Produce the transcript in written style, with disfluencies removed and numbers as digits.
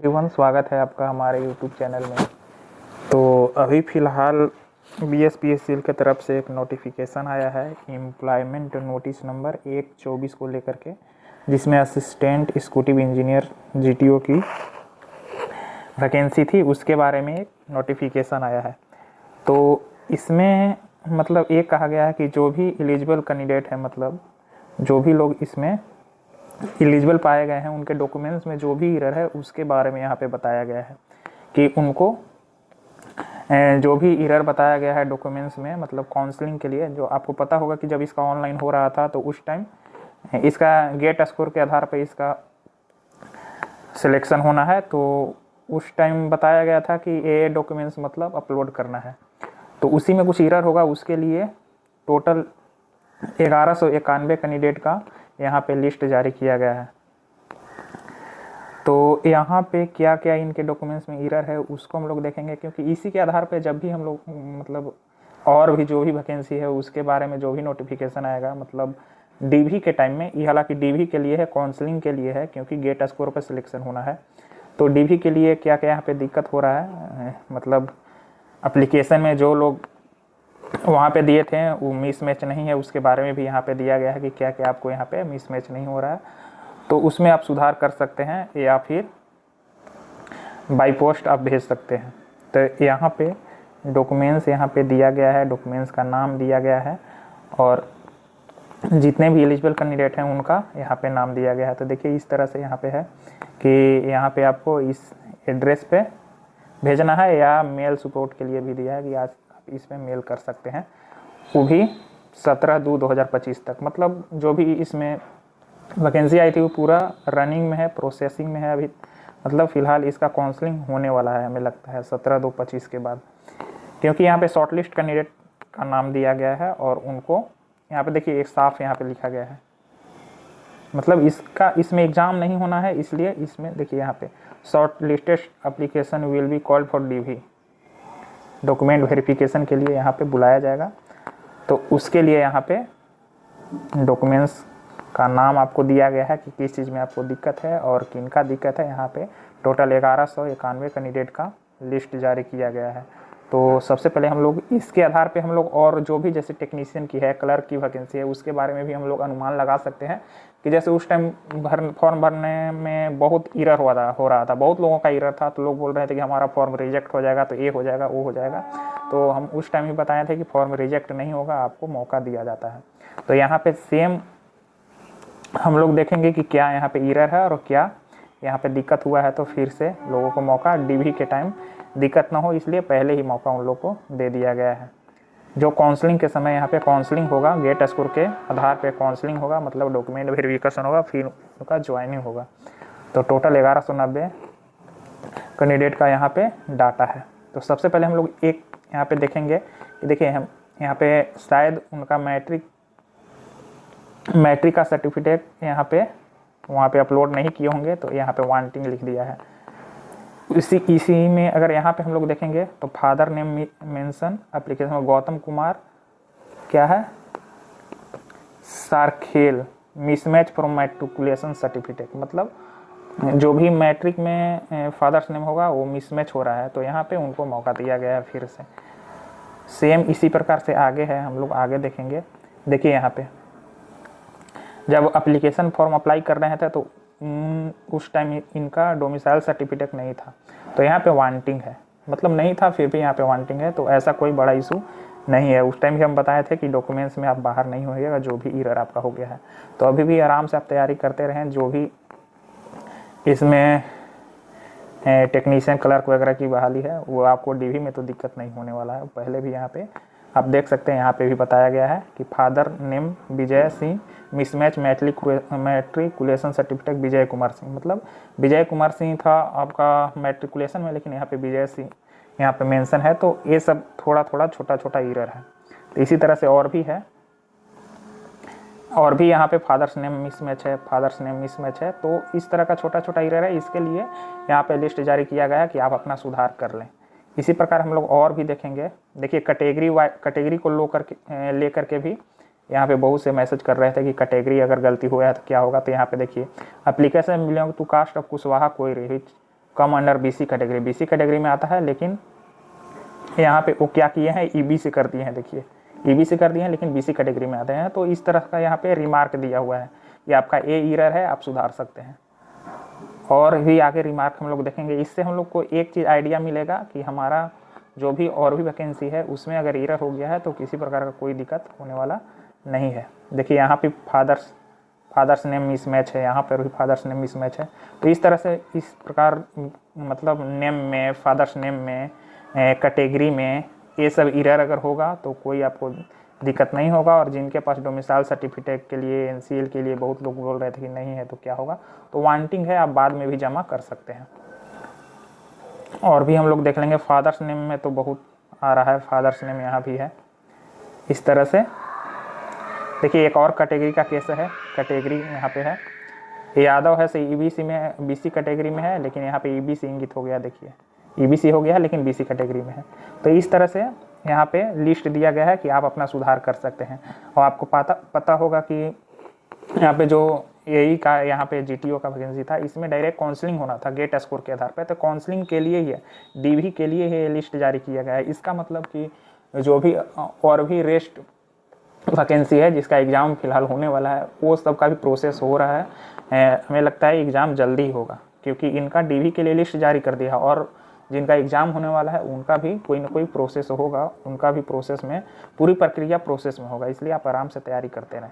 Everyone, स्वागत है आपका हमारे यूट्यूब चैनल में। तो अभी फ़िलहाल बीएसपीएससी की तरफ से एक नोटिफिकेशन आया है एम्प्लॉयमेंट नोटिस नंबर 1/24 को लेकर के, जिसमें असिस्टेंट एक्जीक्यूटिव इंजीनियर जीटीओ की वैकेंसी थी, उसके बारे में एक नोटिफिकेशन आया है। तो इसमें मतलब ये कहा गया है कि जो भी एलिजिबल कैंडिडेट है, मतलब जो भी लोग इसमें एलिजिबल पाए गए हैं, उनके डॉक्यूमेंट्स में जो भी एरर है उसके बारे में यहाँ पे बताया गया है कि उनको जो भी एरर बताया गया है डॉक्यूमेंट्स में, मतलब काउंसलिंग के लिए, जो आपको पता होगा कि जब इसका ऑनलाइन हो रहा था तो उस टाइम इसका गेट स्कोर के आधार पर इसका सिलेक्शन होना है। तो उस टाइम बताया गया था कि ये डॉक्यूमेंट्स मतलब अपलोड करना है, तो उसी में कुछ एरर होगा। उसके लिए टोटल 1191 कैंडिडेट का यहाँ पे लिस्ट जारी किया गया है। तो यहाँ पे क्या क्या इनके डॉक्यूमेंट्स में एरर है उसको हम लोग देखेंगे, क्योंकि इसी के आधार पे जब भी हम लोग मतलब और भी जो भी वैकेंसी है उसके बारे में जो भी नोटिफिकेशन आएगा, मतलब डीवी के टाइम में, ये हालांकि डीवी के लिए है, काउंसलिंग के लिए है, क्योंकि गेट स्कोर पर सिलेक्शन होना है। तो डीवी के लिए क्या क्या यहाँ पे दिक्कत हो रहा है, मतलब एप्लीकेशन में जो लोग वहाँ पे दिए थे वो मिसमैच नहीं है, उसके बारे में भी यहाँ पे दिया गया है कि क्या क्या आपको यहाँ पे मिसमैच नहीं हो रहा है, तो उसमें आप सुधार कर सकते हैं या फिर बाय पोस्ट आप भेज सकते हैं। तो यहाँ पे डॉक्यूमेंट्स यहाँ पे दिया गया है, डॉक्यूमेंट्स का नाम दिया गया है और जितने भी एलिजिबल कैंडिडेट हैं उनका यहाँ पे नाम दिया गया है। तो देखिए इस तरह से यहाँ पे है कि यहाँ पे आपको इस एड्रेस पे भेजना है, या मेल सपोर्ट के लिए भी दिया है कि आज इसमें मेल कर सकते हैं, वो भी 17/2/2025 तक। मतलब जो भी इसमें वैकेंसी आई थी वो पूरा रनिंग में है, प्रोसेसिंग में है अभी, मतलब फ़िलहाल इसका काउंसलिंग होने वाला है, हमें लगता है 17/2/25 के बाद, क्योंकि यहाँ पे शॉर्टलिस्ट कैंडिडेट का नाम दिया गया है और उनको यहाँ पे देखिए एक साफ यहाँ पे लिखा गया है, मतलब इसमें एग्ज़ाम नहीं होना है, इसलिए इसमें देखिए यहाँ पे shortlisted application will be called for DV, document verification के लिए यहाँ पे बुलाया जाएगा। तो उसके लिए यहाँ पे डॉक्यूमेंट्स का नाम आपको दिया गया है कि किस चीज़ में आपको दिक्कत है और किन का दिक्कत है। यहाँ पे टोटल 1191 कैंडिडेट का लिस्ट जारी किया गया है। तो सबसे पहले हम लोग इसके आधार पे हम लोग और जो भी जैसे टेक्नीशियन की है, क्लर्क की वैकेंसी है, उसके बारे में भी हम लोग अनुमान लगा सकते हैं कि जैसे उस टाइम फॉर्म भरने में बहुत एरर हो रहा था, बहुत लोगों का एरर था, तो लोग बोल रहे थे कि हमारा फॉर्म रिजेक्ट हो जाएगा, तो ये हो जाएगा, वो हो जाएगा। तो हम उस टाइम ही बताए थे कि फॉर्म रिजेक्ट नहीं होगा, आपको मौका दिया जाता है। तो यहाँ पे सेम हम लोग देखेंगे कि क्या यहाँ पे एरर है और क्या यहाँ पे दिक्कत हुआ है, तो फिर से लोगों को मौका डीवी के टाइम दिक्कत ना हो, इसलिए पहले ही मौका उन लोग को दे दिया गया है। जो काउंसलिंग के समय यहाँ पे काउंसलिंग होगा, गेट स्कोर के आधार पे काउंसलिंग होगा, मतलब डॉक्यूमेंट वेरिफिकेशन होगा, फिर उनका ज्वाइनिंग होगा। तो टोटल 1190 कैंडिडेट का यहाँ पे डाटा है। तो सबसे पहले हम लोग एक यहाँ पे देखेंगे कि देखिए हम यहाँ पे शायद उनका मैट्रिक का सर्टिफिकेट यहाँ पे वहाँ पे अपलोड नहीं किए होंगे, तो यहाँ पे वांटिंग लिख दिया है। इसी में अगर यहाँ पे हम लोग देखेंगे तो फादर नेम मेंशन एप्लीकेशन में गौतम कुमार क्या है, सारखेल, मिसमैच फ्रॉम मैट्रिकुलेशन सर्टिफिकेट, मतलब जो भी मैट्रिक में फादर्स नेम होगा वो मिसमैच हो रहा है, तो यहाँ पे उनको मौका दिया गया है फिर से। सेम इसी प्रकार से आगे है, हम लोग आगे देखेंगे। देखिए यहाँ पे जब एप्लीकेशन फॉर्म अप्लाई कर रहे थे तो उस टाइम इनका डोमिसाइल सर्टिफिकेट नहीं था, तो यहाँ पे वांटिंग है, मतलब नहीं था फिर भी यहाँ पे वांटिंग है। तो ऐसा कोई बड़ा इशू नहीं है। उस टाइम भी हम बताए थे कि डॉक्यूमेंट्स में आप बाहर नहीं होइएगा जो भी एरर आपका हो गया है। तो अभी भी आराम से आप तैयारी करते रहें, जो भी इसमें टेक्नीशियन क्लर्क वगैरह की बहाली है वो आपको डीवी में तो दिक्कत नहीं होने वाला है। पहले भी यहाँ पे आप देख सकते हैं, यहाँ पे भी बताया गया है कि father name Vijay Singh, mismatch matriculation certificate Vijay Kumar Singh, मतलब विजय कुमार सिंह था आपका मैट्रिकुलेशन में, लेकिन यहाँ पे विजय सिंह यहाँ पे मेंशन है। तो ये सब थोड़ा थोड़ा छोटा छोटा एरर है। तो इसी तरह से और भी है, और भी यहाँ पे फादर्स नेम मिसमैच है, फादर्स नेम मिसमैच है। तो इस तरह का छोटा छोटा एरर है, इसके लिए यहाँ पे लिस्ट जारी किया गया है कि आप अपना सुधार कर लें। इसी प्रकार हम लोग और भी देखेंगे। देखिए कैटेगरी को लेकर के भी यहाँ पे बहुत से मैसेज कर रहे थे कि कैटेगरी अगर गलती हुआ है तो क्या होगा। तो यहाँ पे देखिए application belong to caste of Kushwaha कोई come under BC category, BC category में आता है, लेकिन यहाँ पे वो क्या किए हैं, ईबीसी कर दिए हैं। देखिए ईबीसी कर दिए हैं लेकिन बीसी कैटेगरी में आते हैं। तो इस तरह का यहाँ पे रिमार्क दिया हुआ है, ये आपका ए एरर है, आप सुधार सकते हैं। और भी आगे रिमार्क हम लोग देखेंगे। इससे हम लोग को एक चीज़ आइडिया मिलेगा कि हमारा जो भी और भी वैकेंसी है उसमें अगर एरर हो गया है तो किसी प्रकार का कोई दिक्कत होने वाला नहीं है। देखिए यहाँ पे फादर्स नेम मिसमैच है, यहाँ पर भी फादर्स नेम मिसमैच है। तो इस तरह से इस प्रकार मतलब नेम में, फादर्स नेम में, कैटेगरी में ये सब एरर अगर होगा तो कोई आपको दिक्कत नहीं होगा। और जिनके पास डोमिसाइल सर्टिफिकेट के लिए, एनसीएल के लिए बहुत लोग बोल रहे थे कि नहीं है तो क्या होगा, तो वांटिंग है, आप बाद में भी जमा कर सकते हैं। और भी हम लोग देख लेंगे। फादर्स नेम में तो बहुत आ रहा है, फादर्स नेम यहाँ भी है। इस तरह से देखिए एक और कैटेगरी का केस है, कैटेगरी यहाँ पे है, यादव है, से ईबीसी में, बीसी कैटेगरी में है, लेकिन यहाँ पे ईबीसी इंगित हो गया। देखिए ईबीसी हो गया है लेकिन बीसी कैटेगरी में है। तो इस तरह से यहाँ पे लिस्ट दिया गया है कि आप अपना सुधार कर सकते हैं। और आपको पता होगा कि यहाँ पे जो एई का, यहाँ पे जीटीओ का वैकेंसी था, इसमें डायरेक्ट काउंसलिंग होना था गेट स्कोर के आधार पर। तो काउंसलिंग के लिए ही, डीवी के लिए ये लिस्ट जारी किया गया है। इसका मतलब कि जो भी और भी रेस्ट वैकेंसी है जिसका एग्ज़ाम फिलहाल होने वाला है, वो सब का भी प्रोसेस हो रहा है। हमें लगता है एग्ज़ाम जल्दी होगा, क्योंकि इनका डीवी के लिए लिस्ट जारी कर दिया, और जिनका एग्ज़ाम होने वाला है उनका भी कोई ना कोई प्रोसेस होगा, उनका भी प्रोसेस में, पूरी प्रक्रिया प्रोसेस में होगा। इसलिए आप आराम से तैयारी करते रहें।